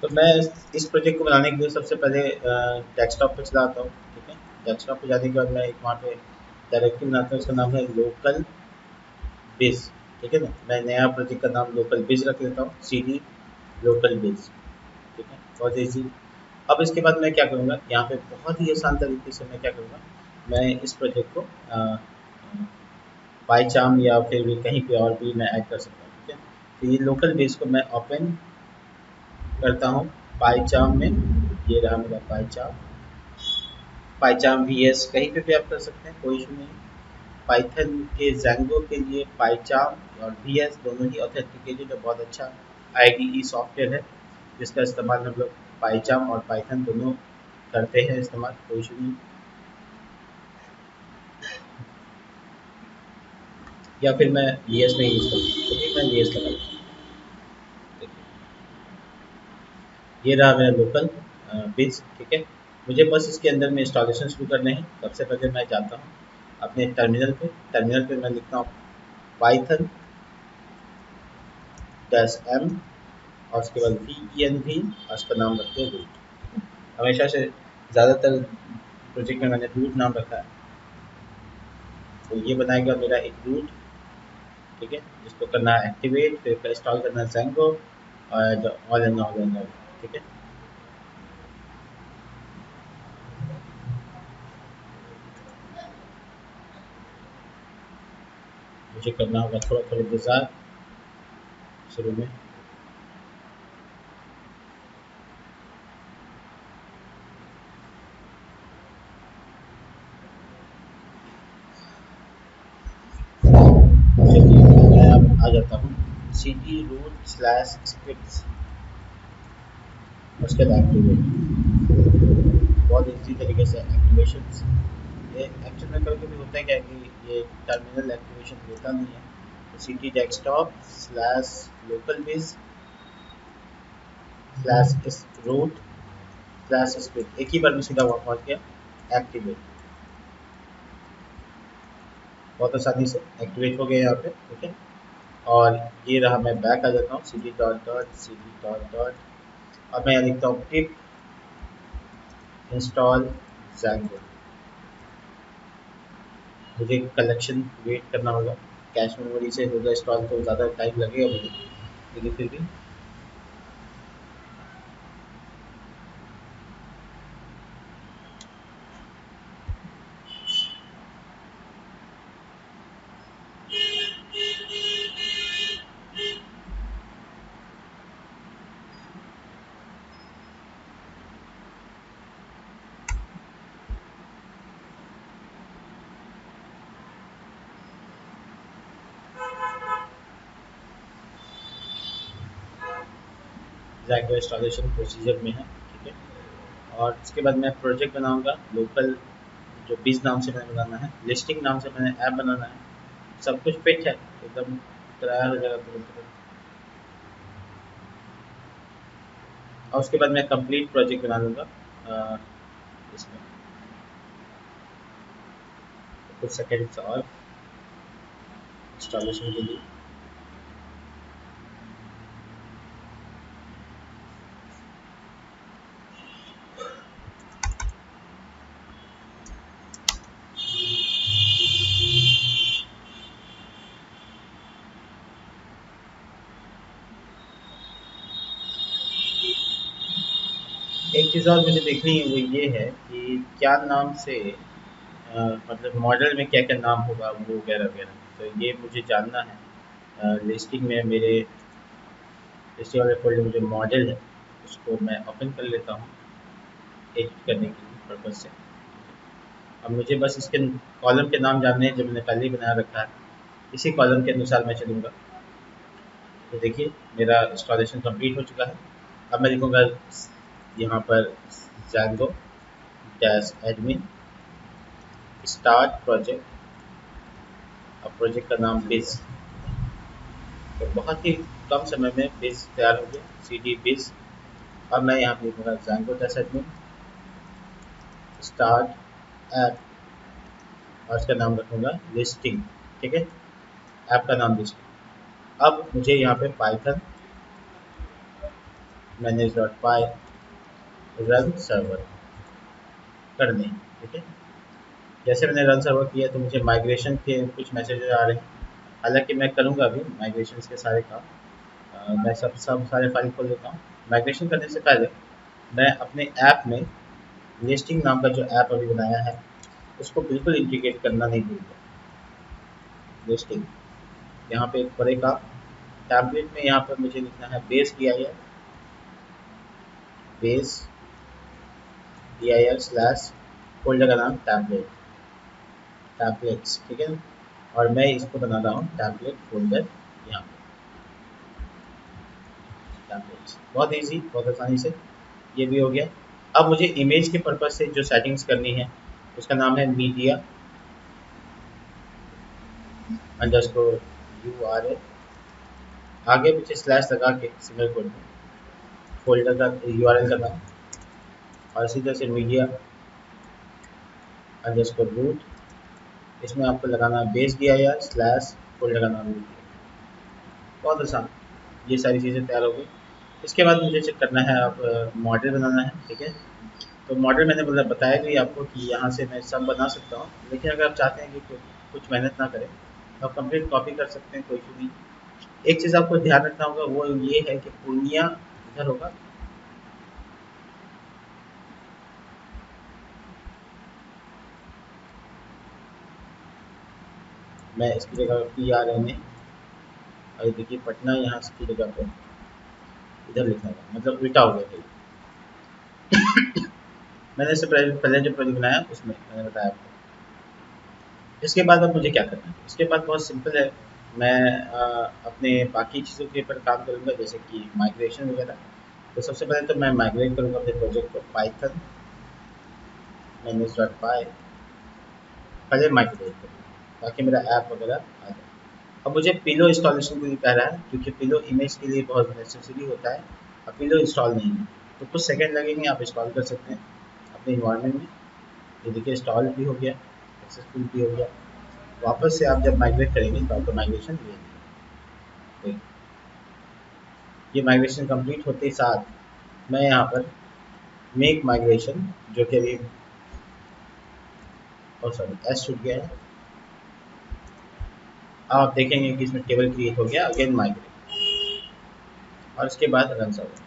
तो मैं इस प्रोजेक्ट को बनाने के लिए सबसे पहले डेस्कटॉप पे चलाता हूँ। ठीक है, डेस्कटॉप पे जाने के बाद मैं एक वहाँ पे डायरेक्टरी बनाता हूँ, उसका नाम है लोकल बिज। ठीक है ना, मैं नया प्रोजेक्ट का नाम लोकल बिज रख लेता हूँ, सी डी लोकल बिज। ठीक है, बहुत ईजी। अब इसके बाद मैं क्या करूँगा, यहाँ पे बहुत ही आसान तरीके से मैं क्या करूँगा, मैं इस प्रोजेक्ट को बाई चाम या फिर भी कहीं पे और भी मैं ऐड कर सकता हूँ। ठीक है, तो ये लोकल बेस को मैं ओपन करता हूँ बाई चाम में। ये रहा मेरा बाई चाम। बाई चाम वी एस कहीं पे भी आप कर सकते हैं, कोई इशू नहीं है। पाइथन के जैंगो के लिए पाईचार्म और वी एस दोनों ही ऑथेंटिकेटेड और बहुत अच्छा आईडीई सॉफ्टवेयर है, जिसका इस्तेमाल हम लोग पाईचार्म और पाइथन दोनों करते हैं इस्तेमाल, कोई इशू नहीं। या फिर मैं वी एस नहीं यूज़ करूँ, तो फिर मैं वी एस लगा लूँ। ये रहा मेरा लोकल बिज। ठीक है, मुझे बस इसके अंदर में इंस्टॉलेशन शुरू करने हैं। सबसे पहले मैं जाता हूँ अपने टर्मिनल पे मैं लिखता हूँ पाइथन डैश एम और उसके बाद वी ई एन भी, और उसका नाम रखते हैं रूट। हमेशा से ज़्यादातर प्रोजेक्ट में मैंने रूट नाम रखा है, तो ये बनाएगा मेरा एक रूट। ठीक है, जिसको करना है एक्टिवेट, फिर इंस्टॉल करना है Django और all and all and all. ठीक है, मुझे करना होगा थोड़ा थोड़ा इंतज़ार शुरू में। चलिए मैं अब आ जाता हूँ C D root slash script, उसके बाद एक्टिवेट। बहुत ईजी तरीके से एक्टिवेशन। ये एक्चुअल में कभी कभी होता है क्या कि ये टर्मिनल एक्टिवेशन होता नहीं है। तो C T desktop slash local base slash root slash script, एक ही बार में सीधा वहाँ पहुँच गया एक्टिवेट। बहुत आसानी से एक्टिवेट हो गया यहाँ पे। ठीक है, और ये रहा, मैं बैक आ जाता हूँ C D dot dot C D dot dot. अब मैं यहाँ लिखता हूँ पिप इंस्टॉल Django। मुझे कलेक्शन वेट करना होगा, कैश मेमोरी से होगा इंस्टॉल तो ज़्यादा टाइम लगेगा मुझे, लेकिन फिर भी Django इंस्टॉलेशन प्रोसीजर में है। ठीक है, और इसके बाद मैं प्रोजेक्ट बनाऊंगा लोकल, जो बीज नाम से मैंने बनाना है, लिस्टिंग नाम से मैंने ऐप बनाना है। सब कुछ फिट है एकदम, तैयार हो जाएगा तुरंत तुरंत। और उसके बाद मैं कंप्लीट प्रोजेक्ट बना लूँगा इसमें। कुछ सेकेंड्स और इंस्टॉलेशन के लिए। एक चीज़ और मुझे देखनी है, वो ये है कि क्या नाम से मतलब मॉडल में क्या क्या नाम होगा वो वगैरह वगैरह, तो ये मुझे जानना है। लिस्टिंग में मेरे लिस्टिंग वाले फोल्डर में जो मॉडल है उसको मैं ओपन कर लेता हूँ एडिट करने के लिए पर्पज़ से। अब मुझे बस इसके कॉलम के नाम जानने हैं जो मैंने पहले ही बना रखा है, इसी कॉलम के अनुसार मैं चलूँगा। तो देखिए मेरा इंस्टॉलेशन कंप्लीट हो चुका है। अब मैं लिखूँगा यहाँ पर Django dash admin start project, और प्रोजेक्ट का नाम बिज। तो बहुत ही कम समय में बिज तैयार हो गया, सी डी बिज। अब मैं यहाँ पे लिखूँगा Django dash admin start app, और इसका नाम रखूँगा लिस्टिंग। ठीक है, ऐप का नाम लिस्टिंग। अब मुझे यहाँ पे पाइथन मैनेज डॉट पाई रन सर्वर कर दें। ठीक है, जैसे मैंने रन सर्वर किया तो मुझे माइग्रेशन के कुछ मैसेजेस आ रहे हैं। हालांकि मैं करूँगा अभी माइग्रेशन के सारे काम। मैं सब सारे फाइल खोल देता हूँ। माइग्रेशन करने से पहले मैं अपने ऐप में लिस्टिंग नाम का जो ऐप अभी बनाया है उसको बिल्कुल इंटीग्रेट करना नहीं भूलता। लिस्टिंग यहाँ पे पड़ेगा टैबलेट में, यहाँ पर मुझे लिखना है base D I R, base D I R slash folder का नाम टैबलेट, टैबलेट्स। ठीक है, और मैं इसको बना रहा हूँ टैबलेट फोल्डर। यहाँ पे टैबलेट्स, बहुत इजी, बहुत आसानी से ये भी हो गया। अब मुझे इमेज के पर्पज से जो सेटिंग्स करनी है उसका नाम है मीडिया अंडरस्कोर URL, आगे पीछे स्लैश लगा के सिंगल कोड में फोल्डर का URL का नाम, और इसी तरह से मीडिया अंडरस्कोर रूट, इसमें आपको लगाना है बेस DIR स्लैश फोल्डर का नाम मीडिया। बहुत आसान, ये सारी चीज़ें तैयार हो गई। इसके बाद मुझे चेक करना है, अब मॉडल बनाना है। ठीक है, तो मॉडल मैंने मतलब बताया भी आपको कि यहाँ से मैं सब बना सकता हूँ, लेकिन अगर आप चाहते हैं कि कुछ मेहनत ना करें तो आप कंप्लीट कॉपी कर सकते हैं, कोई इशू नहीं। एक चीज़ आपको ध्यान रखना होगा, वो ये है कि पूर्णिया इधर होगा, मैं इसकी जगह PRNA, और देखिए पटना यहाँ की जगह पे इधर लिखा है, मतलब उल्टा हो गया। मैंने इससे पहले जो प्रोजेक्ट बनाया उसमें मैंने बताया आपको। इसके बाद अब मुझे क्या करना है, इसके बाद बहुत सिंपल है। मैं अपने बाकी चीज़ों के ऊपर काम करूँगा, जैसे कि माइग्रेशन वगैरह। तो सबसे पहले तो मैं माइग्रेट करूँगा अपने प्रोजेक्ट को पाइथन मैनेज डॉट पाई, पहले माइग्रेट करूँगा ताकि मेरा ऐप वगैरह आ जाए। अब मुझे पिलो इंस्टॉलेशन के लिए कह रहा है, क्योंकि पिलो इमेज के लिए बहुत नेसेसरी होता है। अब पिलो इंस्टॉल नहीं है तो कुछ सेकंड लगेंगे, आप इंस्टॉल कर सकते हैं अपने इन्वायरमेंट में। ये देखिए इंस्टॉल भी हो गया, सक्सेसफुल भी हो गया। वापस से आप जब माइग्रेट करेंगे तो आपको माइग्रेशन ये, तो ये माइग्रेशन कंप्लीट होते ही साथ मैं यहाँ पर मेक माइग्रेशन, जो कि अभी सॉरी एस छूट गया है, अब आप देखेंगे कि इसमें टेबल क्रिएट हो गया, अगेन माइग्रेट, और उसके बाद रन सर्वर।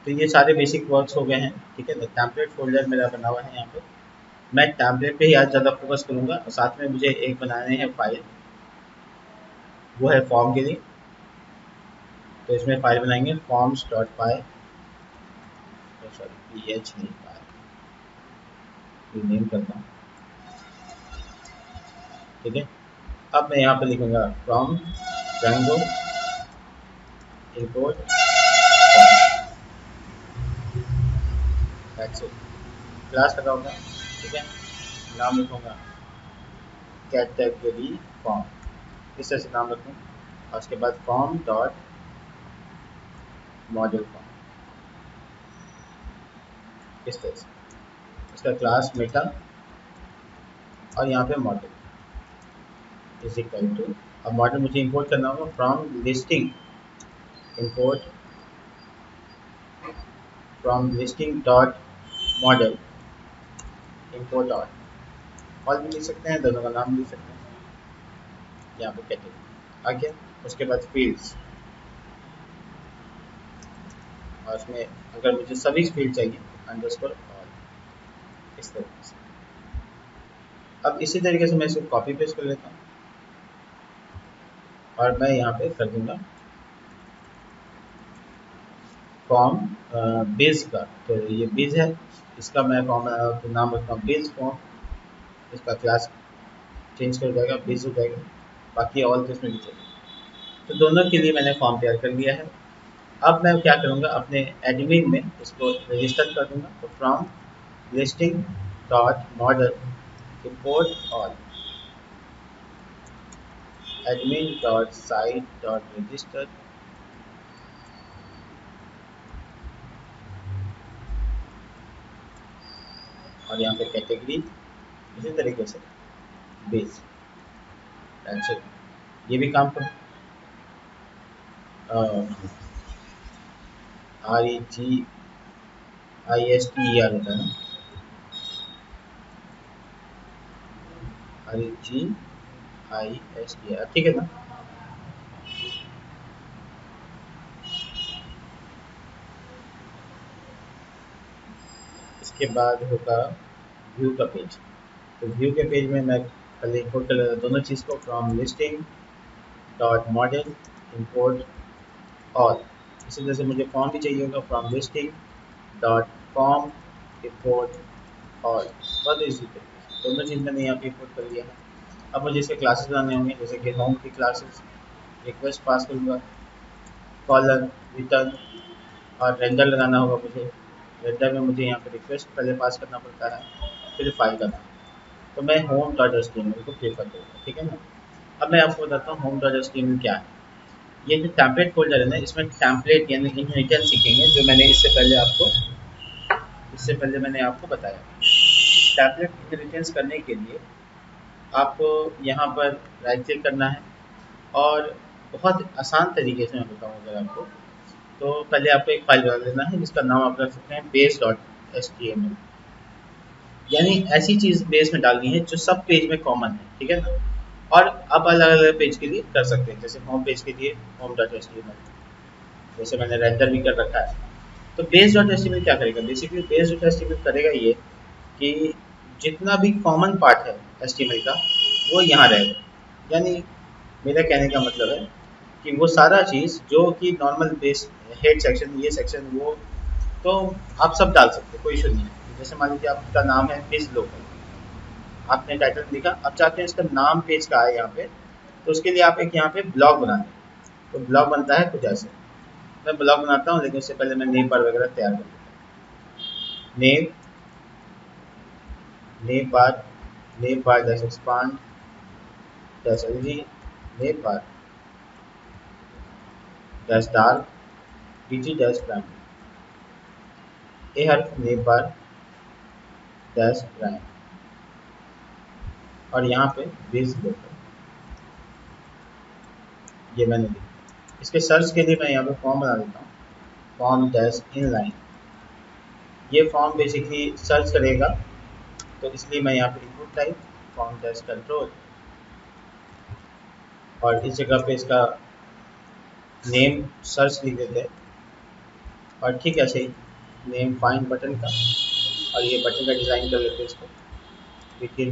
तो ये सारे बेसिक वर्क्स हो गए हैं। ठीक है, तो टैम्पलेट फोल्डर मेरा बना हुआ है यहाँ पे। मैं टैम्पलेट पे ही आज ज़्यादा फोकस करूँगा, और साथ में मुझे एक बनाने हैं फाइल, वो है फॉर्म के लिए। तो इसमें फाइल बनाएंगे फॉर्म्स डॉट पाई, सॉरी PH नहीं पाई, रीनेम करता हूँ। ठीक है, अब मैं यहाँ पे लिखूँगा from Django import that's it, class लगाऊंगा। ठीक है, नाम लिखूँगा कैटेगरी फॉर्म, इस तरह से नाम रखूँ, और उसके बाद फॉर्म डॉट मॉडल फॉर्म, इस तरह से इसका क्लास मेटा, और यहाँ पे मॉडल इज इक्वल टू, अब मॉडल मुझे इंपोर्ट करना होगा from listing, import from listing dot model, import all भी लिख सकते हैं, दोनों का नाम लिख सकते हैं। यहाँ पे कैटेगरी आ गया, उसके बाद फील्ड्स, और उसमें अगर मुझे सभी फील्ड चाहिए अंडरस्कोर ऑल, इस तरीके से। अब इसी तरीके से मैं इसको कॉपी पेस्ट कर लेता हूँ, और मैं यहाँ पे कर दूंगा फॉर्म बेस का। तो ये बेस है, इसका मैं फॉर्म नाम रखता हूँ बेस फॉर्म, इसका क्लास चेंज कर जाएगा, बेस हो जाएगा, बाकी ऑल तो इसमें भी चलेगा। तो दोनों के लिए मैंने फॉर्म तैयार कर लिया है। अब मैं क्या करूँगा, अपने एडमिन में इसको रजिस्टर कर दूँगा। तो from listing dot model import all, admin dot site dot register, और यहाँ पे कैटेगरी इसी तरीके से बेस, दैट्स इट। ये भी काम कर REGISTER होता है ना, REGISTER, ठीक है ना। इसके बाद होगा व्यू का पेज। तो व्यू के पेज में मैं पहले इंपोर्ट कर लेता दोनों चीज़ को, from listing dot model import all. इसी तरह से मुझे फॉर्म भी चाहिए होगा, from listing dot form import all. बहुत ईजी है, दोनों चीज़ मैंने यहाँ पे इंपोर्ट कर लिया है। अब मुझे इसके क्लासेस बनाने होंगे, जैसे कि होम की क्लासेस, रिक्वेस्ट पास करूँगा, कॉलर, रिटर्न और रेंडर लगाना होगा मुझे। रेंडर में मुझे यहाँ पे रिक्वेस्ट पहले पास करना पड़ता है, फिर फाइल का नाम। तो मैं होम डॉट HTML को प्रेफर करूँगा, ठीक है ना। अब मैं आपको बताता हूँ होम डॉट HTML क्या है। ये जो टेम्पलेट फोल्डर है ना, इसमें टेम्पलेट यानी इनहेरिटेंस सीखेंगे, जो मैंने इससे पहले मैंने आपको बताया। टेम्पलेट इनहेरिटेंस करने के लिए आपको यहाँ पर राइट क्लिक करना है, और बहुत आसान तरीके से मैं बताऊँ अगर आपको, तो पहले आपको एक फाइल बना लेना है जिसका नाम आप रख सकते हैं बेस डॉट HTML। यानी ऐसी चीज़ बेस में डालनी है जो सब पेज में कॉमन है, ठीक है ना। और आप अलग अलग पेज के लिए कर सकते हैं, जैसे होम पेज के लिए होम डॉट HTML, जैसे मैंने रेंडर भी कर रखा है। तो बेस डॉट HTML क्या करेगा, बेसिकली बेस डॉट HTML करेगा ये कि जितना भी कॉमन पार्ट है HTML का वो यहाँ रहेगा। यानी मेरा कहने का मतलब है कि वो सारा चीज़ जो कि नॉर्मल बेस, हेड सेक्शन, ये सेक्शन, वो तो आप सब डाल सकते हैं, कोई इशू नहीं है। जैसे मान लीजिए आपका नाम है पेज लोकल, आपने टाइटल लिखा, अब चाहते हैं इसका नाम पेज का है यहाँ पे, तो उसके लिए आप एक यहाँ पे ब्लॉग बना दें। तो ब्लॉग बनता है कुछ ऐसे, मैं ब्लॉग बनाता हूँ, लेकिन उससे पहले मैं नेम बार वगैरह तैयार कर लेता हूँ। Name bar dash expand dash LG, name bar dash dark PG dash primary, a href name bar dash prime, और यहाँ पे बेस लोकल, ये मैंने लिखा। इसके सर्च के लिए मैं यहाँ पे फॉर्म बना देता हूँ, फॉर्म डैश इनलाइन। ये फॉर्म बेसिकली सर्च करेगा, तो इसलिए मैं यहाँ पे input type form dash control, और इस जगह पे इसका नेम सर्च लिख देते हैं, और ठीक ऐसे ही नेम फाइंड बटन का, और ये बटन का डिज़ाइन कर लेते हैं इसको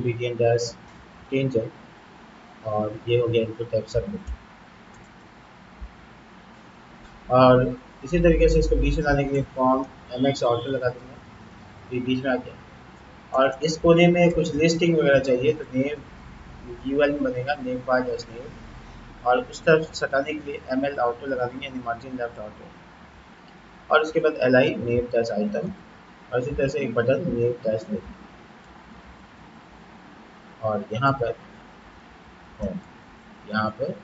BTN डैश टेंजर, और ये हो गया इनपुट टाइप सबमिट। और इसी तरीके से इसको बीच में लाने के लिए फॉर्म MX ऑटो लगा देंगे, ये बीच में आ गया। और इस कोने में कुछ लिस्टिंग वगैरह चाहिए, तो नेम UL में बनेगा नेम बार डैश नेम, और उस तरफ सटाने के लिए ML ऑटो लगा देंगे, यानी मार्जिन लेफ्ट ऑटो, और उसके बाद LI नेम डैश आइटम, और इसी तरह से एक बटन नेम डैश नेम, और यहाँ पर होम, यहाँ पर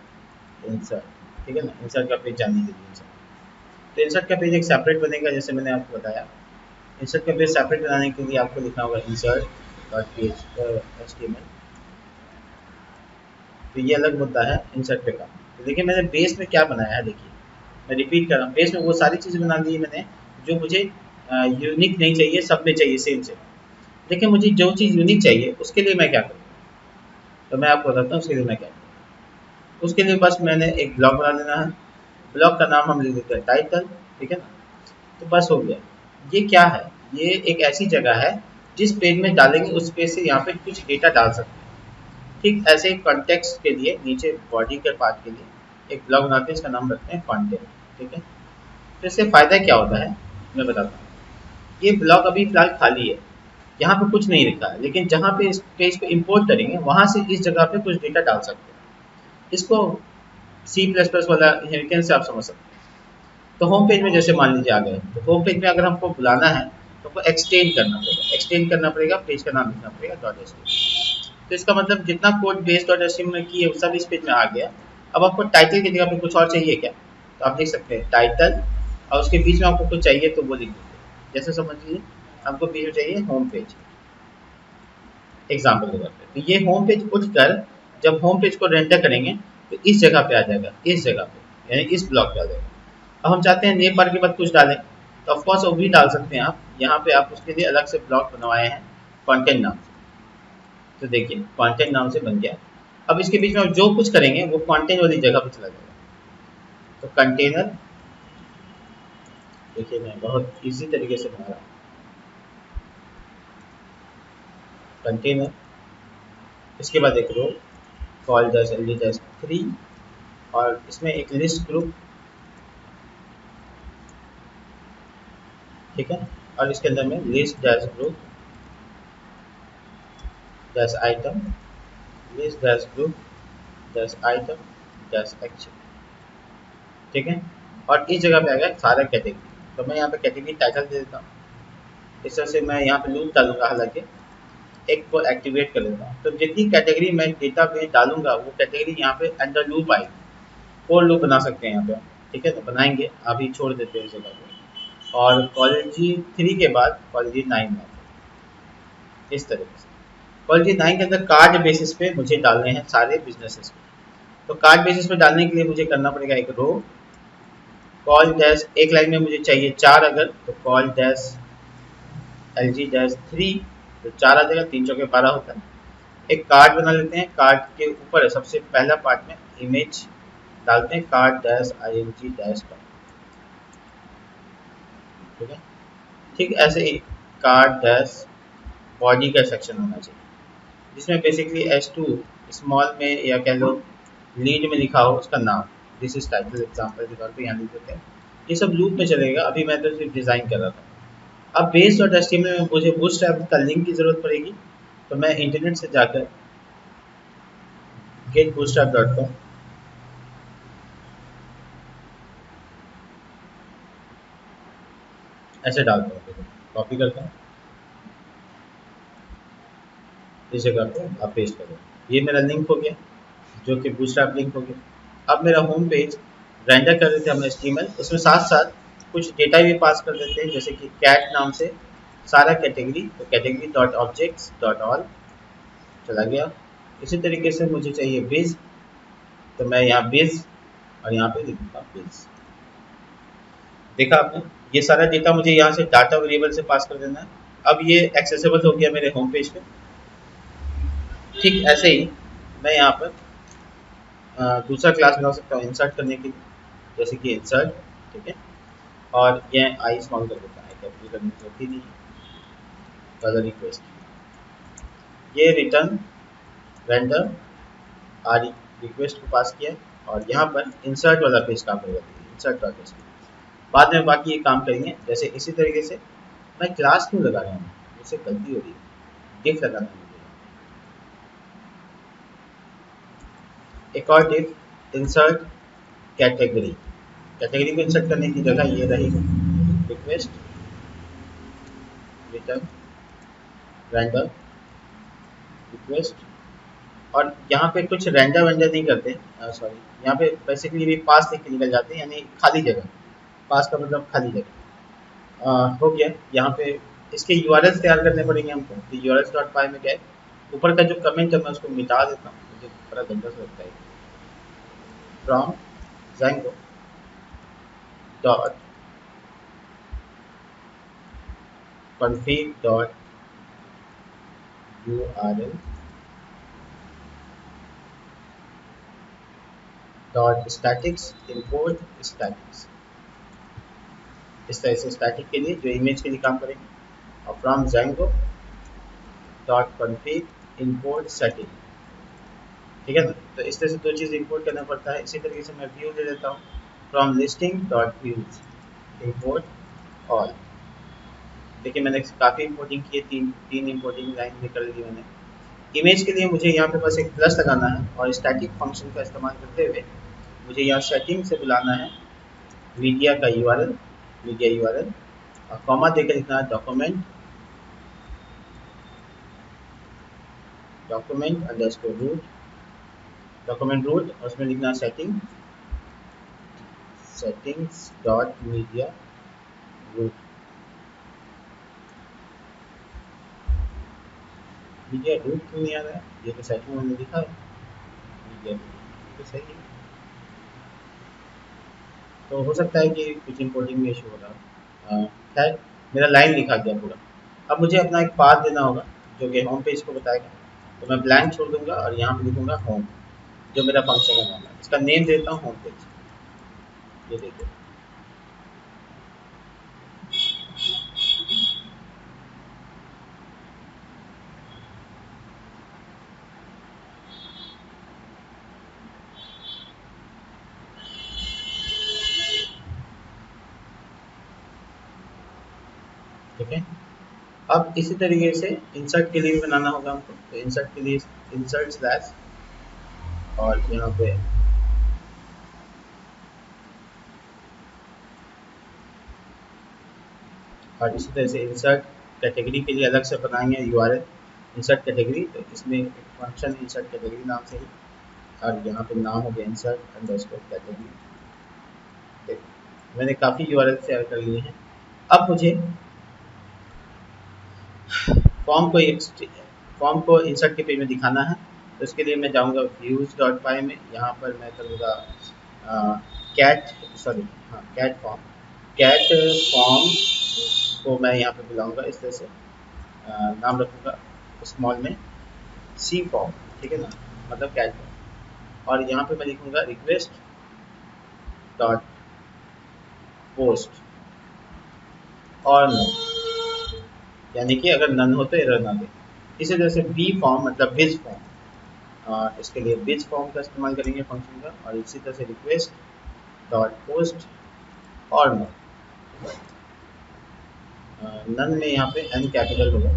इंसर्ट, ठीक है ना। इंसर्ट का पेज जाने के लिए तो इंसर्ट का पेज एक सेपरेट बनेगा, जैसे मैंने आपको बताया। इंसर्ट का पेज सेपरेट बनाने के लिए आपको लिखना होगा इंसर्ट डॉट पेज HTML। तो ये अलग मुद्दा है इंसर्ट पे का। तो देखिए मैंने बेस में क्या बनाया है, देखिए मैं रिपीट कर रहा हूँ, बेस में वो सारी चीज़ें बना दी मैंने जो मुझे यूनिक नहीं चाहिए, सब में चाहिए सेम से। लेकिन मुझे जो चीज़ यूनिक चाहिए उसके लिए मैं क्या करूँ, तो मैं आपको बताता हूँ उसके लिए मैं क्या करूँ। उसके लिए बस मैंने एक ब्लॉग बना लेना है, ब्लॉग का नाम हम लिख देते हैं टाइटल, ठीक है ना। तो बस हो गया। ये क्या है, ये एक ऐसी जगह है जिस पेज में डालेंगे उस पेज से यहाँ पे कुछ डेटा डाल सकते हैं। ठीक ऐसे ही कॉन्टेक्स्ट के लिए नीचे बॉडी के पार्ट के लिए एक ब्लॉग बनाते हैं, इसका नाम रखते हैं कॉन्टेक्ट, ठीक है। तो इससे फ़ायदा क्या होता है मैं बताता हूँ। ये ब्लॉग अभी फ़िलहाल खाली है, यहाँ पे कुछ नहीं लिखा है, लेकिन जहाँ पे इस पेज को इंपोर्ट करेंगे वहाँ से इस जगह पे कुछ डेटा डाल सकते हैं। इसको C++ वाला इनहेरिटेंस से आप समझ सकते हैं। तो होम पेज में जैसे मान लीजिए आ गए, तो होम पेज में अगर हमको बुलाना है तो हमको एक्सटेंड करना पड़ेगा, पेज का नाम लिखना पड़ेगा डॉट HTML। तो इसका मतलब जितना कोड बेस डॉट HTML में की है वो सब इस पेज में आ गया। अब आपको टाइटल की जगह पे कुछ और चाहिए क्या, तो आप लिख सकते हैं टाइटल, और उसके बीच में आपको कुछ चाहिए तो वो लिख दीजिए। जैसे समझ लीजिए हमको बीच में चाहिए होम पेज, एग्जाम्पल के तौर पे। तो ये होम पेज उठकर जब होम पेज को रेंडर करेंगे तो इस जगह पे आ जाएगा, इस जगह पे यानी इस ब्लॉक पे आ जाएगा। अब हम चाहते हैं नेम बार के बाद कुछ डालें, तो ऑफकोर्स वो भी डाल सकते हैं आप। यहाँ पे आप उसके लिए अलग से ब्लॉक बनवाए हैं कंटेंट नाम से। तो देखिए कंटेंट नाम से बन गया। अब इसके बीच में आप जो कुछ करेंगे वो कंटेंट वाली जगह पे चला जाएगा। तो कंटेनर, देखिए मैं बहुत इजी तरीके से बना रहा हूँ। कंटेनर, इसके बाद एक रो कॉल डैश एल डैश 3 और इसमें एक लिस्ट ग्रुप, ठीक है। और इसके अंदर में list dash group dash item, list dash group dash item dash action, ठीक है। और इस जगह पे आएगा सारा कैटेगरी। तो मैं यहाँ पे कैटेगरी टाइटल दे देता हूँ। इस तरह से मैं यहाँ पे लूप डालूंगा, हालांकि एक को एक्टिवेट कर देता हूँ। तो जितनी कैटेगरी मैं डेटा पे डालूंगा वो कैटेगरी यहाँ पे अंडर लूप आएगी। फोर लूप बना सकते हैं यहाँ पे, ठीक है। तो बनाएंगे, अभी छोड़ देते हैं इस जगह पे। और कॉलेजी 3 के बाद कॉलेजी 9 में इस तरीके से। कॉलेजी 9 के अंदर कार्ड बेसिस पे मुझे डालने हैं सारे बिजनेसेस को। तो कार्ड बेसिस पे डालने के लिए मुझे करना पड़ेगा एक रो कॉल डैश, एक लाइन में मुझे चाहिए 4 अगर, तो call dash L G dash 3, तो 4 आ जाएगा, 3 चौके 12 होता है। एक कार्ड बना लेते हैं। कार्ड के ऊपर सबसे पहला पार्ट में इमेज डालते हैं, card dash I N G dash dot, ठीक है। ठीक ऐसे ही कार्ड डैश बॉडी का सेक्शन होना चाहिए, जिसमें बेसिकली एस टू स्मॉल में या कह लो लीड में लिखा हो उसका नाम, दिस इज टाइटल एग्जाम्पल के तौर पर यहाँ लिख देते हैं। ये सब लूप में चलेगा, अभी मैं तो सिर्फ डिज़ाइन कर रहा था। अब बेस डॉट एचटीएमएल में मुझे बूटस्ट्रैप का लिंक की ज़रूरत पड़ेगी। तो मैं इंटरनेट से जाकर getbootstrap.com, ऐसे डालता हूँ, कॉपी करता हूँ, इस जगह पे आप पेस्ट करो। ये मेरा लिंक हो गया, जो कि बूटस्ट्रैप लिंक हो गया। अब मेरा होम पेज रेंडर कर देते हैं हम एचटीएमएल, उसमें साथ साथ कुछ डेटा भी पास कर देते हैं, जैसे कि कैट नाम से सारा कैटेगरी, तो category dot objects dot all चला गया। इसी तरीके से मुझे चाहिए बिज, तो मैं यहाँ बिज और यहाँ पे लिख दूँगा बिज। देखा आपने, ये सारा डेटा मुझे यहाँ से डाटा वेरिएबल से पास कर देना है। अब ये एक्सेसिबल हो गया मेरे होम पेज पे। ठीक ऐसे ही मैं यहाँ पर दूसरा क्लास बना सकता हूँ इंसर्ट करने के लिए, जैसे कि इंसर्ट, ठीक है। और ये आई स्मॉल कर देता है, कैपिटल करने की जरूरत ही नहीं है। कलर रिक्वेस्ट, ये रिटर्न रेंडर आर रिक्वेस्ट को पास किया, और यहाँ पर इंसर्ट वाला पेज काम करेगा, इंसर्ट डॉट पेज। बाद में बाकी ये काम करेंगे। जैसे इसी तरीके से मैं क्लास क्यों लगा रहा हूँ, मुझसे गलती हो रही है, डिफ लगाना है मुझे। एक और डिफ इंसर्ट कैटेगरी, कैटेगरी को इंसर्ट करने की जगह ये रहेगी रिक्वेस्ट रिटर्न रेंडर रिक्वेस्ट। और यहाँ पे कुछ रेंडर वेंडर नहीं करते, सॉरी, यहाँ पे बेसिकली भी पास लिख के निकल जाते हैं, यानी खाली जगह। पास का मतलब खाली जगह। हो गया। यहाँ पे इसके यूआरएल तैयार करने पड़ेंगे हमको। तो यूआरएल डॉट पाई में क्या है, ऊपर का जो कमेंट है मैं उसको मिटा देता हूँ, मुझे बड़ा गंदा सा लगता है। From Django dot config dot url dot statics import statics, इस तरह से स्टैटिक के लिए जो इमेज के लिए काम करेंगे। और from Django dot config import setting, ठीक है ना। तो इस तरह से दो चीज़ इंपोर्ट करना पड़ता है। इसी तरीके से मैं व्यू ले लेता हूँ, from listing dot views import all. देखिए मैंने काफ़ी इंपोर्टिंग की है, तीन इंपोर्टिंग लाइन निकल ली मैंने। इमेज के लिए मुझे यहाँ पे बस एक प्लस लगाना है, और स्टैटिक फंक्शन का इस्तेमाल करते हुए मुझे यहाँ सेटिंग से बुलाना है मीडिया का यूआरएल, मीडिया यूआरएल, और कॉमा देकर लिखना है document, document underscore root, document root, और उसमें लिखना है setting, settings dot media root. Media root क्यों नहीं आ रहा है, ये तो सेटिंग मैंने लिखा है मीडिया रूट, तो सही है। तो हो सकता है कि कुछ इंपोर्टिंग में इशू हो रहा है। खैर मेरा लाइन लिखा गया पूरा। अब मुझे अपना एक पाथ देना होगा जो कि होम पेज को बताएगा। तो मैं ब्लैंक छोड़ दूंगा और यहाँ पे लिखूंगा होम, जो मेरा फंक्शन का नाम है। इसका नेम देता हूँ होम पेज। ये देखिए, ठीक है। अब इसी तरीके से इंसर्ट के लिए भी बनाना होगा हमको। तो इंसर्ट के लिए इंसर्ट स्लैश और यहाँ पे और इसी तरह से इंसर्ट कैटेगरी के लिए अलग से बनाएंगे यूआरएल इंसर्ट कैटेगरी। तो इसमें एक फंक्शन इंसर्ट कैटेगरी नाम से ही, और यहाँ पे नाम हो गया इंसर्ट अंडरस्कोर कैटेगरी। देखो मैंने काफ़ी यूआरएल शेयर कर लिए हैं। अब मुझे फॉर्म को फॉर्म को इंसर्ट के पेज में दिखाना है। तो इसके लिए मैं जाऊँगा व्यूज़ डॉट पाई में। यहाँ पर मैं करूँगा कैट सॉरी हाँ कैट फॉर्म। कैट फॉर्म को मैं यहाँ पे बुलाऊँगा इस तरह से, नाम रखूँगा स्मॉल में सी फॉर्म, ठीक है ना, मतलब कैट फॉर्म। और यहाँ पे मैं लिखूँगा रिक्वेस्ट डॉट पोस्ट और नो, यानी कि अगर नन हो तो एरर ना दे। इसी तरह से बी फॉर्म मतलब बिज फॉर्म, इसके लिए बिज फॉर्म का इस्तेमाल करेंगे फंक्शन का। और इसी तरह से रिक्वेस्ट डॉट पोस्ट और नो। नन में यहाँ पे एन कैपिटल होगा,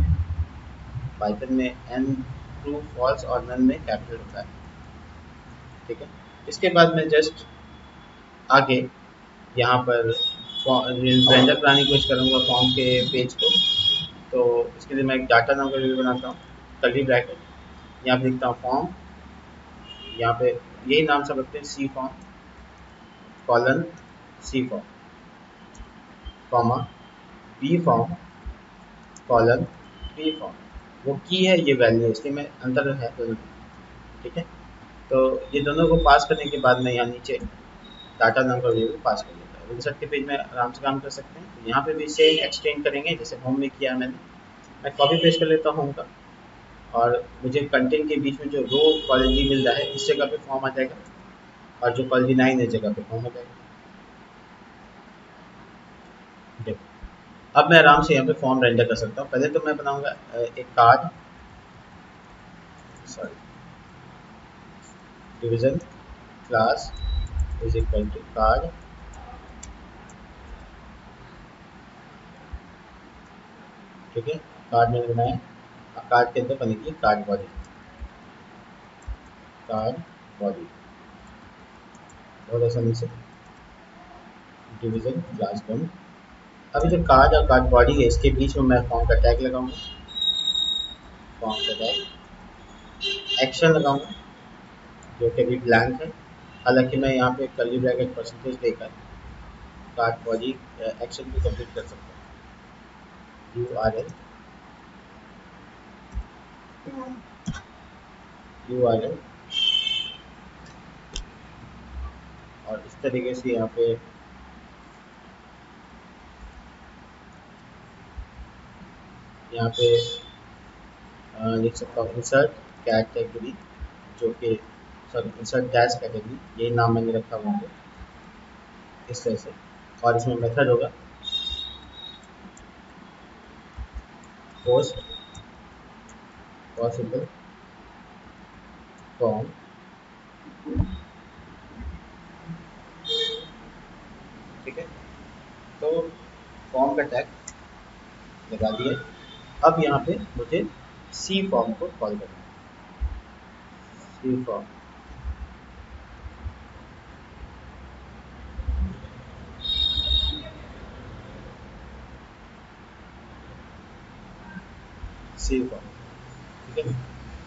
पाइथन में एन ट्रू फॉल्स और नन में कैपिटल होता है, ठीक है। इसके बाद मैं जस्ट आगे यहाँ पर रेंडर बनाने की कोशिश करूँगा फॉर्म के पेज को। तो इसके लिए मैं एक डाटा नाम का वेरिएबल बनाता हूँ, कर्ली ब्रैकेट, यहाँ पे लिखता हूँ फॉर्म, यहाँ पे यही नाम सब रखते हैं C form colon C form comma B form colon B form. वो की है, ये वैल्यू है, इसलिए मैं अंतर है दोनों में, ठीक है। तो ये दोनों को पास करने के बाद मैं यहाँ नीचे डाटा नाम का वेरिएबल पास कर देता हूँ। इंसर्ट के पेज में आराम से काम कर सकते हैं। तो यहाँ पे भी सेम एक्सचेंज करेंगे जैसे होम में किया मैंने। मैं कॉपी पेस्ट कर लेता हूँ होम का, और मुझे कंटेंट के बीच में जो रो कॉलम डी मिल रहा है इस जगह पे फॉर्म आ जाएगा, और जो कॉलम डी 9 इस जगह पे फॉर्म आ जाएगा। देखो अब मैं आराम से यहाँ पे फॉर्म रेंडर कर सकता हूँ। पहले तो मैं बनाऊंगा एक card, sorry division class is equal to card, ठीक है। कार्ड मैंने बनाया, कार्ड के अंदर बनेगी कार्ड बॉडी, कार्ड बॉडी बहुत आसानी से डिवीजन क्लास बन। अभी जो कार्ड और कार्ड बॉडी है इसके बीच में मैं फॉर्म का टैग लगाऊंगा, फॉर्म का टैग एक्शन लगाऊंगा जो कि अभी ब्लैंक है। हालांकि मैं यहाँ पे कर्ली ब्रैकेट परसेंटेज देकर कार्ड बॉडी एक्शन को कंप्लीट कर सकता हूँ। URL और इस तरीके से यहाँ पे लिख सकता हूँ इंसर्ट कैटेगरी, जो कि सॉरी इंसर्ट डैश कैटेगरी, यही नाम मैंने रखा हुआ है इस तरह से। और इसमें मेथड होगा पोस्ट पॉसिबल फॉर्म, ठीक है। तो फॉर्म का टैग लगा दिए। अब यहाँ पे मुझे सी फॉर्म को कॉल करना है, सी फॉर्म, सी फॉर्म, ठीक है।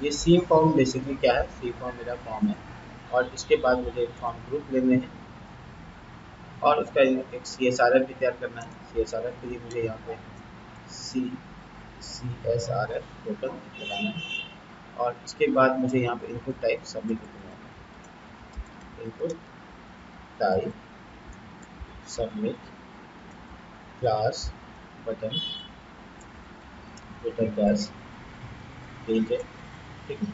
ये सी फॉर्म बेसिकली क्या है, सी फॉर्म मेरा फॉर्म है, और इसके बाद मुझे फॉर्म ग्रुप लेने हैं और उसका एक CSRF भी तैयार करना है। CSRF के लिए मुझे यहाँ पे CSRF टोटल लगाना है, और इसके बाद मुझे यहाँ पे इनपुट टाइप सबमिट करना है, input type submit, class button Twitter class page है, ठीक है।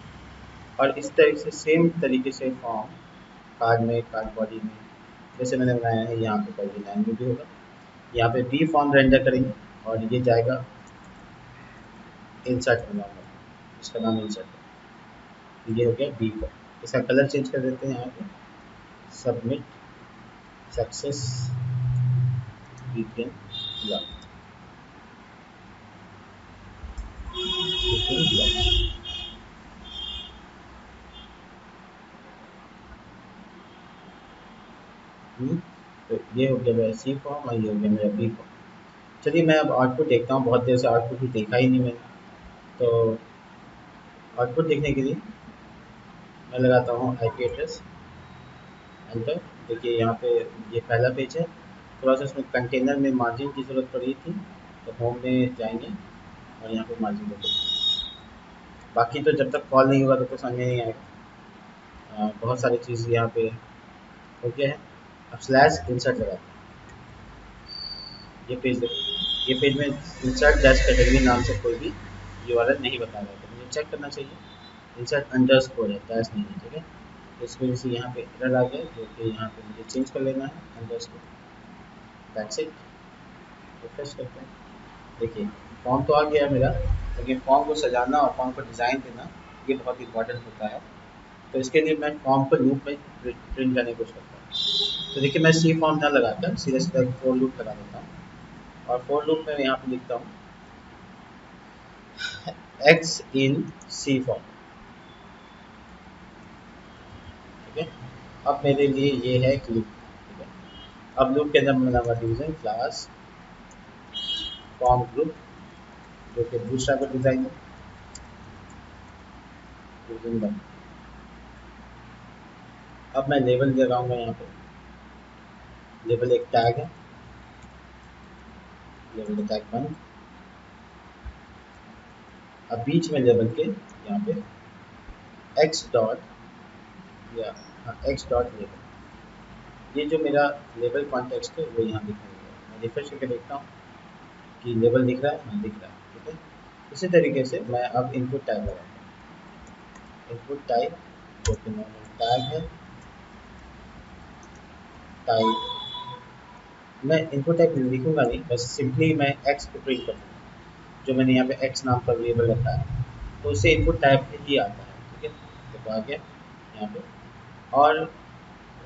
और इस तरह से सेम तरीके से फॉर्म कार्ड में, कार्ड बॉडी में जैसे मैंने बनाया है यहाँ पे बॉडी लाइन में भी होगा। यहाँ पे बी फॉर्म रेंडर करेंगे और ये जाएगा इंसर्ट बनाऊंगा, इसका नाम इंसर्ट है। ये हो गया बी फॉर्म। इसका कलर चेंज कर देते हैं यहाँ पे, submit success weekend block, weekend block. तो ये हो गया मेरा सी फॉर्म और ये हो गया मेरा बी फॉर्म। चलिए मैं अब आउटपुट देखता हूँ, बहुत देर से आउटपुट भी देखा ही नहीं मैंने। तो आउटपुट देखने के लिए मैं लगाता हूँ आईपी एड्रेस, एंटर। देखिए यहाँ पे ये पहला पेज है, थोड़ा सा इसमें कंटेनर में मार्जिन की ज़रूरत पड़ी थी, तो होम में जाएंगे और यहाँ पे मार्जिन देते हैं। बाकी तो जब तक कॉल नहीं होगा तब तक समझ में नहीं आएगा। बहुत सारी चीज़ यहाँ पे हो गया है। अब स्लैश इंसर्ट लगाते हैं। ये पेज देखो, ये पेज में इंसर्ट डैश कैटेगरी नाम से कोई भी यूआरएल नहीं बता रहा है, तो मुझे चेक करना चाहिए। इंसर्ट अंडरस्कोर है, डैश नहीं है, ठीक है। तो इस वजह से यहाँ पे एरर आ गया, जो कि यहाँ पे मुझे चेंज कर लेना है अंडरस्कोर। That's it. रिफ्रेश करते हैं। देखिए फॉर्म तो आ गया मेरा, लेकिन फॉर्म को सजाना और फॉर्म को डिज़ाइन देना ये बहुत इंपॉर्टेंट होता है। तो इसके लिए मैं फॉर्म को लूप में प्रिंट करने की कोशिश करता हूँ। तो देखिए मैं सी फॉर्म ना लगाकर सीधे सीधा एक फोर लूप लगा देता हूँ, और फोर लूप में यहाँ पे लिखता हूँ एक्स इन सी फॉर्म, ठीक है। अब मेरे लिए ये है एक लूप, ठीक है। अब लूप के अंदर मैं बनाऊंगा डिवीजन क्लास फॉर्म ग्रुप, जो कि दूसरा का डिज़ाइन है, डिवीजन बन। अब मैं लेबल लगाऊंगा यहाँ पे, लेबल एक टैग है, लेबल का टैग बन। अब बीच में लेबल के यहाँ पे एक्स डॉट, या हाँ एक्स डॉट लेबल, ये जो मेरा लेबल कॉन्टेक्स्ट है वो यहाँ दिखाई मैं रिफ्रेश करके देखता हूँ कि लेबल दिख रहा है, हाँ दिख रहा है, ठीक है। इसी तरीके से मैं अब इनपुट टाइप लगाता हूँ। इनपुट टाइप जो कि नॉर्मल टैग है, टाइप मैं इनपुट टाइप लिखूंगा नहीं, बस सिंपली मैं एक्स को प्रिंट करूँगा, जो मैंने यहाँ पे एक्स नाम का वेरिएबल रखा है, तो उससे इनपुट टाइप ही आता है, ठीक है। तो आ गया यहाँ पे। और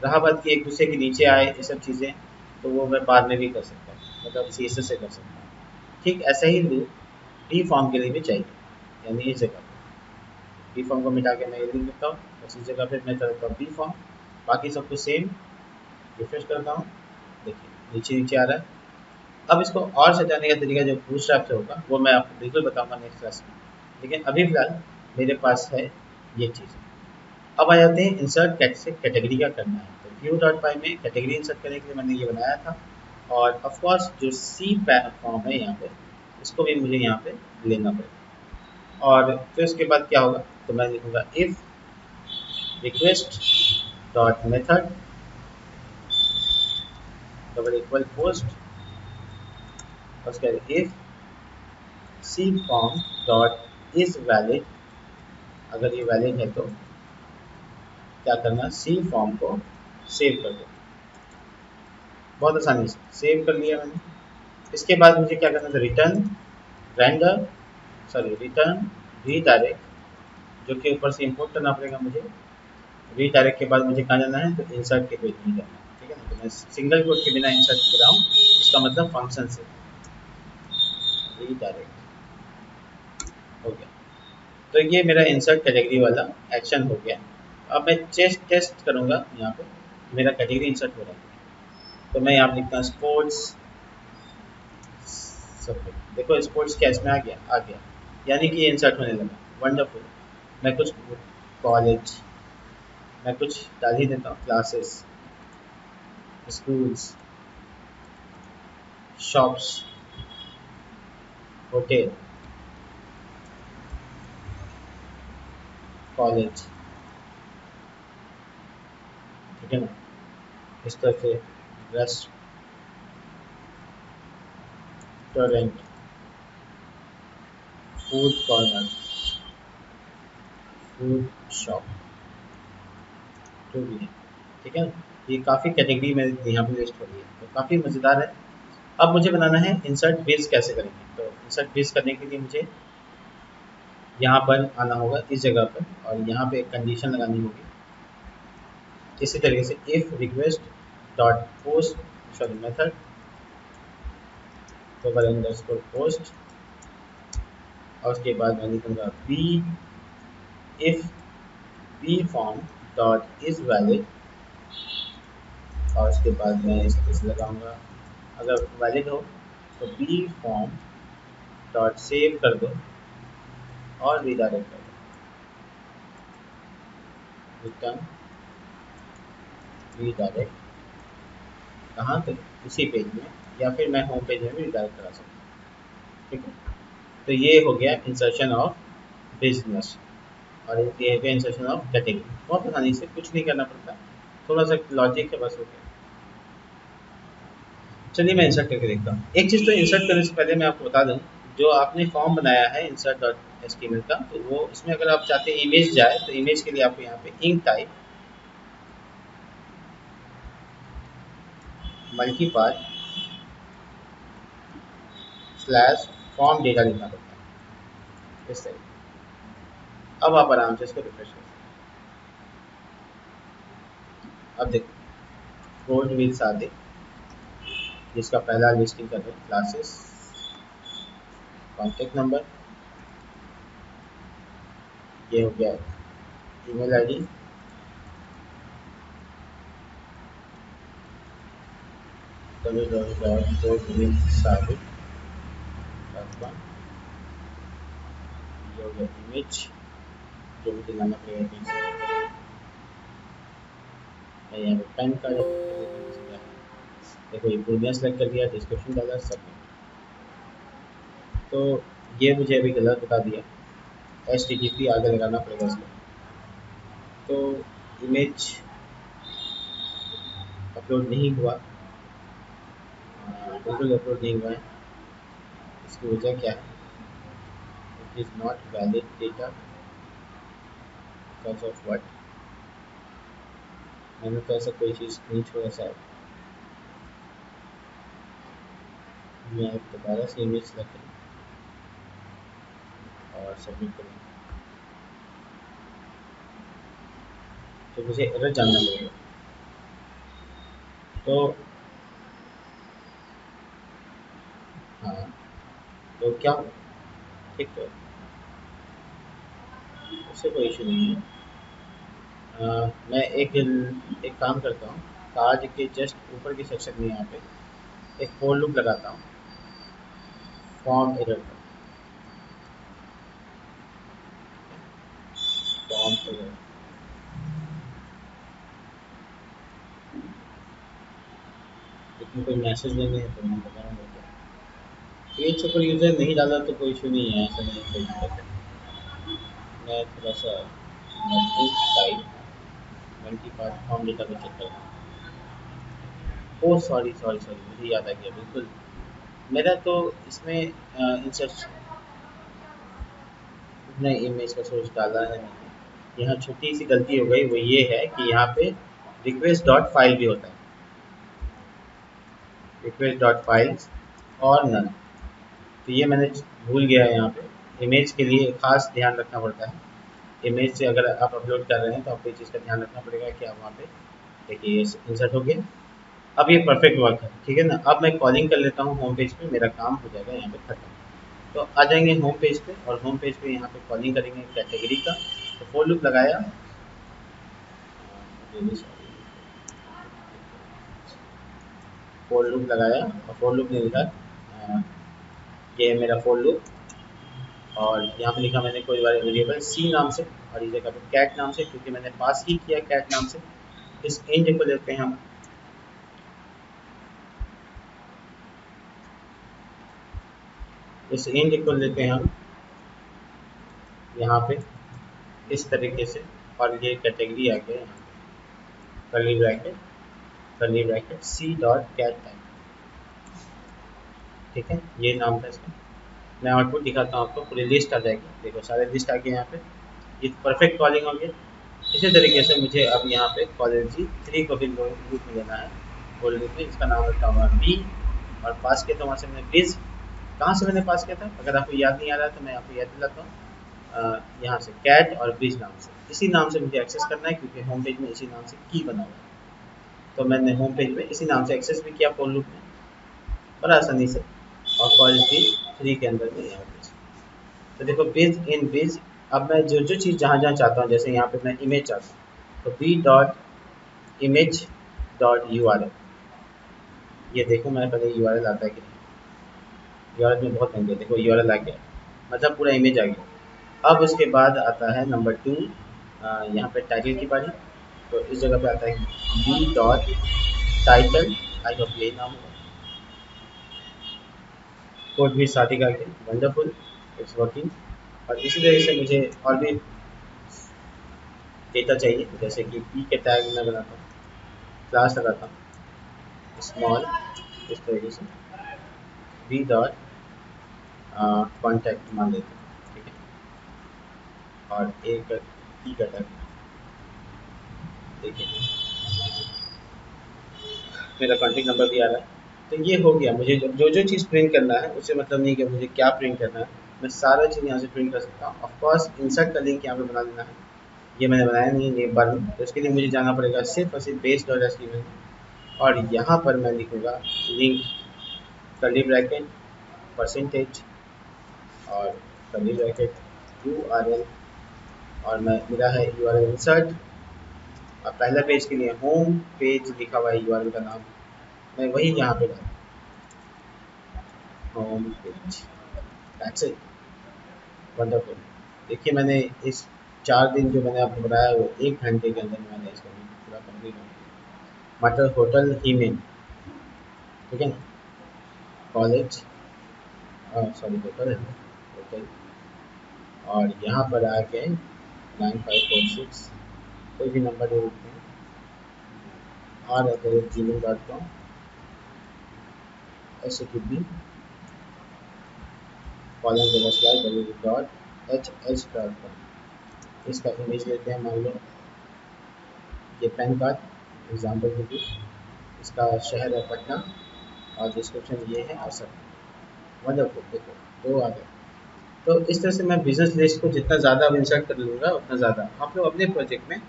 रहा बात कि एक दूसरे के नीचे आए ये सब चीज़ें, तो वो मैं बाद में भी कर सकता हूँ, मतलब सी एस एस से कर सकता हूँ। ठीक ऐसा ही लूप डी फॉर्म के लिए भी चाहिए, यानी इस जगह पर डी फॉर्म को मिटा के मैं ये लिख देता हूँ, बस इस जगह पर मैं करता हूँ बी फॉर्म, बाकी सब कुछ सेम। रिफ्रेश करता हूँ, देखिए नीचे नीचे आ रहा है। अब इसको और सजाने का तरीका जो बूटस्ट्रैप से होगा वो मैं आपको बिल्कुल बताऊंगा नेक्स्ट क्लास में, लेकिन अभी फिलहाल मेरे पास है ये चीज़। अब आ जाते हैं इंसर्ट कैसे कैटेगरी का करना है। तो व्यू डॉट पाई में कैटेगरी इंसर्ट करने के लिए मैंने ये बनाया था, और ऑफकोर्स जो सी फॉर्म है यहाँ पे, इसको भी मुझे यहाँ पे लेना पड़ेगा। और फिर उसके बाद क्या होगा, तो मैं लिखूँगा if request dot method double equal post, और उसके बाद if C form dot is valid, अगर ये वैलिड है तो क्या करना, सी फॉर्म को सेव कर दो। बहुत आसानी से सेव कर लिया मैंने। इसके बाद मुझे क्या करना था, return render, sorry return redirect, जो कि ऊपर से इंपोर्ट करना पड़ेगा मुझे। रीडायरेक्ट के बाद मुझे कहाँ जाना है, तो इंसर्ट के पेज में जाना है, ठीक है ना। तो मैं सिंगल कोट के बिना इंसर्ट कर रहा हूँ, इसका मतलब फंक्शन से रीडायरेक्ट हो गया। तो ये मेरा इंसर्ट कैटेगरी वाला एक्शन हो गया। अब मैं चेस्ट टेस्ट करूँगा यहाँ पे मेरा कैटेगरी इंसर्ट हो रहा है। तो मैं यहाँ लिखता हूँ स्पोर्ट्स सब, देखो स्पोर्ट्स क्या इसमें आ गया, यानी कि ये इंसर्ट होने लगा। वंडरफुल। मैं कुछ कॉलेज, मैं कुछ डाल ही देता हूँ, classes, schools, shops, hotel, college, ठीक है ना। इस तरह से rest, restaurant, food corner, food shop, जो भी है, ठीक है ना। ये काफ़ी कैटेगरी में यहाँ पे लिस्ट हो रही है, तो काफ़ी मज़ेदार है। अब मुझे बनाना है इंसर्ट बेस कैसे करेंगे। तो इंसर्ट बेस करने के लिए मुझे यहाँ पर आना होगा इस जगह पर, और यहाँ पे एक कंडीशन लगानी होगी इसी तरीके से, if request dot post sorry method global underscore post, और उसके बाद मैं लिखूँगा B, if B form dot is valid, और उसके बाद मैं इस तरह से लगाऊँगा, अगर वैलिड हो तो बी फॉर्म डॉट सेव कर दो और रीडायरेक्ट कर दो, रिटर्न रीडायरेक्ट कहाँ पे, इसी पेज में, या फिर मैं होम पेज में भी रीडायरेक्ट करा सकता हूँ, ठीक है। तो ये हो गया इंसर्शन ऑफ बिजनेस, और ये हो गया इंसर्शन ऑफ कैटेगरी। बहुत आसानी से, कुछ नहीं करना पड़ता, थोड़ा सा लॉजिक है बस, हो गया। चलिए मैं इंसर्ट करके देखता हूँ। एक चीज़ तो इंसर्ट करने से पहले मैं आपको बता दूँ, जो आपने फॉर्म बनाया है इंसर्ट डॉट एचटीएमएल का, तो वो इसमें अगर आप चाहते हैं इमेज जाए, तो इमेज के लिए आपको यहाँ पे enctype multipart slash form data लिखना पड़ता है, इस तरीके। अब आप आराम से इसको रिफ्रेश कर सकते हैं। अब देखो, कोड विद सादे, जिसका पहला लिस्टिंग कर रहे हैं क्लासेस, कॉन्टेक्ट नंबर, ये हो गया ईमेल आईडी, www.codeWithSabit.com, ये हो गया इमेज, जो मुझे लाना पड़ेगा कहीं से, मैं यहाँ पे पैन कार्ड देखो, ये पूर्णिया सेलेक्ट कर दिया, डिस्क्रिप्शन डाला, सबमिट। तो ये मुझे अभी गलत बता दिया, HTTP आगे लगाना पड़ेगा इसमें। तो इमेज अपलोड नहीं हुआ, बिल्कुल अपलोड नहीं हुआ है। इसकी वजह क्या है? It is not valid data, because of what? मैंने तो ऐसा कोई चीज़ नहीं छोड़ा शायद। मैं दोबारा से इमेज सेलेक्ट करूँ और सबमिट करूँ, तो मुझे एरर जानना पड़ेगा। तो हाँ, तो क्या ठीक है, उससे कोई इशू नहीं है। मैं एक काम करता हूँ, कार्ड के जस्ट ऊपर के सेक्शन में यहाँ पे एक फोर लूप लगाता हूँ, फॉर्म एरर का, फॉर्म एरर, लेकिन कोई मैसेज नहीं है तो मैं बताऊँगा क्या। पेज सुपर यूज़र नहीं डाला तो कोई इशू नहीं है, ऐसा नहीं कोई दिक्कत है। मैं थोड़ा सा type multi part form data को चेक करता हूँ। ओह सॉरी सॉरी सॉरी, मुझे याद आ गया, बिल्कुल मेरा तो इसमें इंसर्ट, नहीं इमेज का सोर्स डाला है मैंने। यहाँ छोटी सी गलती हो गई, वो ये है कि यहाँ पे रिक्वेस्ट डॉट फाइल भी होता है, रिक्वेस्ट डॉट फाइल्स और नन, तो ये मैंने भूल गया है। यहाँ पे इमेज के लिए खास ध्यान रखना पड़ता है। इमेज से अगर आप अपलोड कर रहे हैं तो आपको इस चीज़ का ध्यान रखना पड़ेगा कि आप वहाँ पे देखिए इंसर्ट हो गया। अब ये परफेक्ट वर्क है, ठीक है ना। अब मैं कॉलिंग कर लेता हूँ होम पेज पे, मेरा काम हो जाएगा यहाँ पे खत्म। तो आ जाएंगे होम पेज पे, और होम पेज पे यहाँ पे कॉलिंग करेंगे कैटेगरी का, तो फोर लूप लगाया, फोर लूप लगाया, और फोर लूप ने लिखा ये है मेरा फोर लूप, और यहाँ पे लिखा मैंने कोई वेरिएबल सी नाम से, और इस जगह पे कैट नाम से, क्योंकि मैंने पास ही किया कैट नाम से। इस इंड को लेते हैं हम, इस इंड को लेते हैं हम यहाँ पे इस तरीके से, और ये कैटेगरी आ गया यहाँ पे, curly bracket C dot cat type, ठीक है, ये नाम था इसका। मैं आउटपुट दिखाता हूँ आपको, पूरी लिस्ट आ जाएगी। देखो सारे लिस्ट आ गए यहाँ पे, ये परफेक्ट कॉलिंग हो गया। इसी तरीके से मुझे अब यहाँ पे कॉलेज जी 3 को भी ग्रुप में लेना है। गोल ग्रुप में इसका नाम रखा हुआ बी, और पास किया था वहाँ से मैंने बीज। कहाँ से मैंने पास किया था, अगर आपको याद नहीं आ रहा है तो मैं आपको याद दिलाता हूँ। यहाँ से कैट और ब्रिज नाम से, इसी नाम से मुझे एक्सेस करना है, क्योंकि होम पेज में इसी नाम से की बना हुआ है। तो मैंने होम पेज पे इसी नाम से एक्सेस भी किया फॉर लूप में, बड़ा आसानी से। और कॉलेज भी 3 के अंदर में यहाँ पे। तो देखो बेज इन बेज, अब मैं जो जो चीज़ जहाँ जहाँ चाहता हूँ, जैसे यहाँ पे मैं इमेज चाहता हूँ तो B dot image dot U R L. ये देखो मैं पहले यू आर एल आता है कि नहीं, यू आर एल में बहुत महंगे। देखो यू आर एल आ गया, मतलब पूरा इमेज आ गया। अब उसके बाद आता है नंबर 2, यहाँ पे टाइटल की बारी। तो इस जगह पे आता है B dot title, I hope यही नाम होगा। कोड भी साथ ही का गया, वंडरफुल, इट्स वर्किंग। और इसी तरह से मुझे और भी डेटा चाहिए, जैसे कि पी के टैग में बनाता हूँ, क्लास लगाता हूँ स्मॉल, इस तरीके से बी डॉट कॉन्टैक्ट मान लेते हैं, ठीक है। और एक पी का टैग, देखिए मेरा कॉन्टैक्ट नंबर भी आ रहा है। तो ये हो गया, मुझे जो जो चीज़ प्रिंट करना है उससे मतलब नहीं कि मुझे क्या प्रिंट करना है, मैं सारा चीज़ यहाँ से प्रिंट कर सकता हूँ। ऑफकोर्स इंसर्ट का लिंक यहाँ पे बना देना है, ये मैंने बनाया नहीं है एक बार में, तो इसके लिए मुझे जाना पड़ेगा सिर्फ और सिर्फ बेस डॉट एचटीएमएल में। और यहाँ पर मैं लिखूँगा लिंक कर्ली ब्रैकेट परसेंटेज और कर्ली ब्रैकेट URL, और मैं मेरा है URL इंसर्ट। और पहला पेज के लिए होम पेज लिखा हुआ है URL का नाम, मैं वही यहाँ पे डालूँ home page, that's it, wonderful. देखिए मैंने इस 4 दिन जो मैंने आपको बताया वो 1 घंटे के अंदर मैंने इसका पूरा कंप्लीट कर दिया। मतलब होटल ही में, ठीक है ना, कॉलेज, सॉरी होटल है, होटल। और यहाँ पर आके 9546 कोई भी नंबर दे देते हैं, r@gmail.com, SATB $.hh.com। इसका इमेज लेते हैं, मान लो ये पैन कार्ड एग्जाम्पल के लिए, इसका शहर है पटना, और डिस्क्रिप्शन ये है असम। वंडरफुल, देखो 2 आ गए। तो इस तरह से मैं बिजनेस लिस्ट को जितना ज़्यादा इंसर्ट कर लूँगा उतना ज़्यादा आप लोग अपने प्रोजेक्ट में,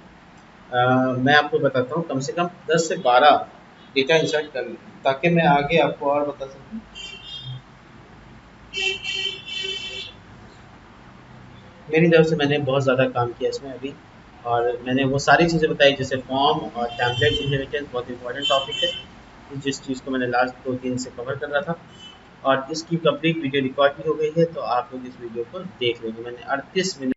मैं आपको बताता हूँ, कम से कम 10 से 12 डेटा इंसर्ट कर लूँ, ताकि मैं आगे आपको और बता सकूँ। मेरी तरफ से मैंने बहुत ज़्यादा काम किया इसमें अभी, और मैंने वो सारी चीज़ें बताई, जैसे फॉर्म और टेम्पलेट इनहेरिटेंस बहुत इंपॉर्टेंट टॉपिक है, जिस चीज़ को मैंने लास्ट 2 दिन से कवर कर रहा था। और इसकी कंप्लीट वीडियो रिकॉर्ड भी हो गई है, तो आप लोग इस वीडियो को देख लेंगे। मैंने 38 मिनट